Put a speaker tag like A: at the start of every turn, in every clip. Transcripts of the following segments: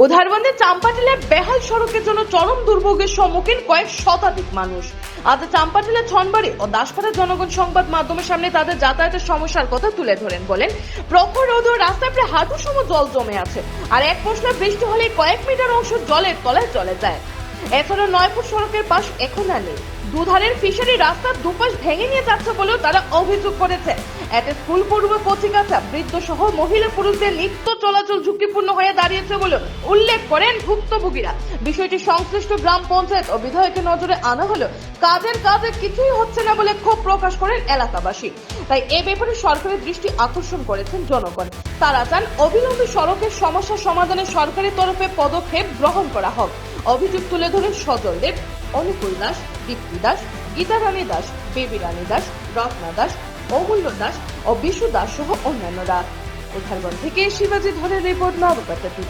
A: উধারবন্দের চাম্পাটিলে বেহাল সড়কের জন্য চরম দুর্ভোগের সম্মুখীন কয়েক শতাধিক মানুষ। আজ চাম্পাটিলে ছনবাড়ি ও দাসপাড়ার জনগণ সংবাদ মাধ্যমের সামনে তাদের যাতায়াতের সমস্যার কথা তুলে ধরেন। বলেন, প্রখর রোদ ও রাস্তায় প্রায় হাঁটু সম জল জমে আছে, আর এক পশলা বৃষ্টি হলে কয়েক মিটার অংশ জলের তলায় চলে যায়। এছাড়া 9 ফুট সড়কের পাশ এখন আর নেই। দুধারের ফিশারি রাস্তার দুপাশ ভেঙে নিয়ে যাচ্ছে বলেও তারা অভিযোগ করেছে। এতে স্কুল পড়ুয়া কচিকাঁচা, বৃদ্ধ সহ মহিলা পুরুষদের নিত্য চলাচল ঝুঁকিপূর্ণ হয়ে দাঁড়িয়েছে বলে উল্লেখ করেন ভুক্তভোগীরা। বিষয়টি সংশ্লিষ্ট গ্রাম পঞ্চায়েত ও বিধায়কের নজরে আনা হলেও কাজে কিছুই হচ্ছে না বলে ক্ষোভ প্রকাশ করেন এলাকাবাসী। তাই এ ব্যাপারে সরকারের দৃষ্টি আকর্ষণ করেছেন জনগণ। তারা চান অবিলম্বে সড়কের সমস্যা সমাধানে সরকারি তরফে পদক্ষেপ গ্রহণ করা হোক। অভিযোগ তুলে ধরেন সজল দেব, অনুকূল দাস, দীপ্তি দাস, গীতা রানী দাস, বেবি রানী দাস, রত্না দাস, অমূল্য দাস ও বিশু দাস সহ অন্যান্যরা। উধারবন্দ থেকে শিবাজি ধরের রিপোর্ট, নবকথা টিভি।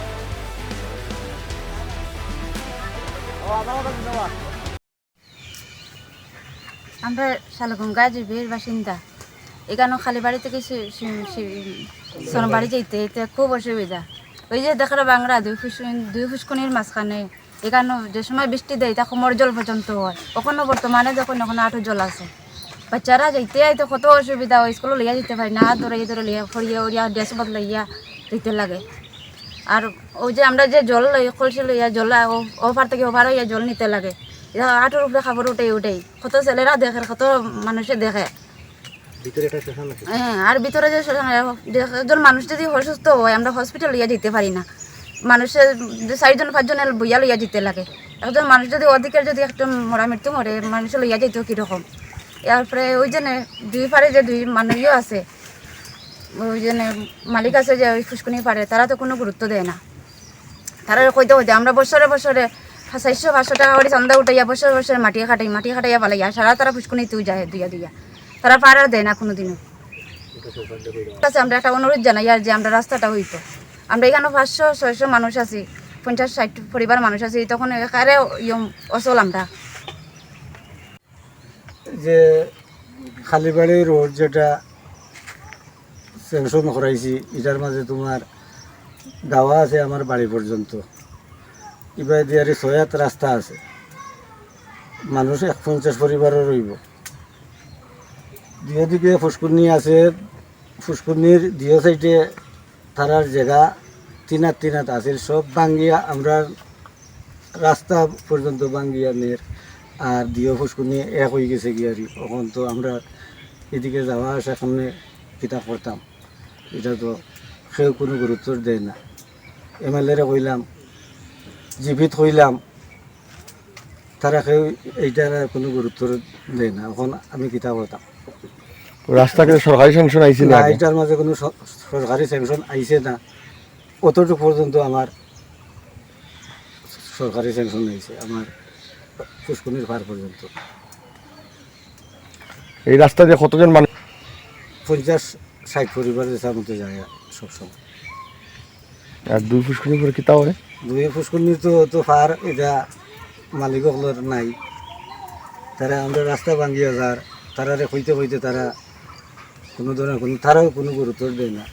B: আমরা শালগম গাজীর বাসিন্দা। এখানে খালি বাড়ি থেকে সোনবাড়ি যেতে এতে খুব অসুবিধা। ওই যে দেখার বাংলা দুই ফুসকুনির মাঝখানে এখানে যে সময় বৃষ্টি দেয় তা কোমর জল পর্যন্ত হয়। ওখানে বর্তমানে যখন এখন আঁটু জল আছে, বাচ্চারা যাইতে আইতে কত অসুবিধা হয়। স্কুলে লইয়া যেতে পারি না, ধরে লইয়া ফরিয়া উড়িয়া ড্রেস বদলাইয়া যেতে লাগে। আর ওই যে আমরা যে জল কলসি লইয়া জল ওভার থেকে ওভার হইয়া জল নিতে লাগে, আঁটুর উপরে খাবার উঠেই কত ছেলেরা দেখে, কত মানুষে দেখে। হ্যাঁ, আর ভিতরে যে একজন মানুষ যদি অসুস্থ হয় আমরা হসপিটাল লইয়া যেতে পারি না। মানুষের 4-5 বইয়া লইয়া যেতে লাগে। একজন মানুষ যদি অধিকের যদি একটা মরা মৃত্যু মরে, মানুষ লইয়া যেত কীরকম। এরপরে ওই জন্য দুই পারে যে দুই মানুষও আছে, ওই জন্য মালিক আছে যে ওই ফুসকুনি পারে, তারা তো কোনো গুরুত্ব দেয় না। তারা কইতে আমরা বছরে 400-500 টাকা করে চান্দা উঠাইয়া বছরে মাটি খাটাইয়া পালাইয়া সারা তারা ফুসকুনিতেও যায় দুইয়া তারা পার আর দেয় না কোনোদিনও। কাছে আমরা একটা অনুরোধ জানাই আর যে আমরা রাস্তাটা হইতো, আমরা এখানে 500-600 মানুষ আছি, 50-60 পরিবার মানুষ আছি, তখন এখানে অচল। আমরা
C: যে খালিবাড়ি রোড যেটা স্যাংশন করাইছি, এটার মাঝে তোমার গাওয়া আছে আমার বাড়ি পর্যন্ত। এবার দিয়ারে 6 রাস্তা আছে, মানুষ 50 পরিবারও রইব। দুই দিকে ফুসকুনি আছে, ফুসকুনির দুই সাইডে থারার জায়গা তিনাত আছে, সব বাঙ্গিয়া আমরা রাস্তা পর্যন্ত বাঙ্গিয়া নের। আর দিও ফুসকুনি এক হয়ে গেছে গিয়ারি। তখন তো আমরা এদিকে যাওয়া আসা সামনে কিতাব করতাম, এটা তো সেও কোনো গুরুত্ব দেয় না। MLA কইলাম, জিপিত কইলাম, তারা কেউ এইটার কোনো গুরুত্ব দেয় না। এখন আমি কিতাব করতাম,
D: রাস্তাকে সরকারি স্যাংশন আইছে না,
C: এটার মাঝে কোনো সরকারি স্যাংশন আইছে না। অতটুকু পর্যন্ত আমার সরকারি স্যাংশন আইছে, আমার ফুসকুনির পার পর্যন্ত।
D: এই রাস্তা দিয়ে কতজন মানুষ?
C: 50-60 পরিবার যেটার মধ্যে যায় সবসময়।
D: আর দুই ফুসকুনি পরে কিতা হয়?
C: দুই ফুসকুনির তো পার এটা মালিকগুলোর নাই। তারা আমরা রাস্তা ভাঙ্গিয়া যার, তারা কইতে তারা কোনো ধরনের তারাও কোনো গুরুত্ব দেয় না।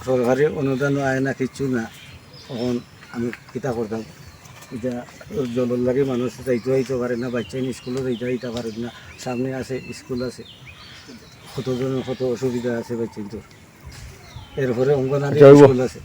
C: সরকারি অনুদানও আয় না, কিচ্ছু না। তখন আমি কিতা করতাম, এটা জলের লাগে মানুষ যাইতে পারে না, বাচ্চা স্কুলে যাইতে পারে না। সামনে আছে স্কুল আছে, কত অসুবিধা আছে বাচ্চাদের। এরপরে অঙ্গনারী স্কুল আছে।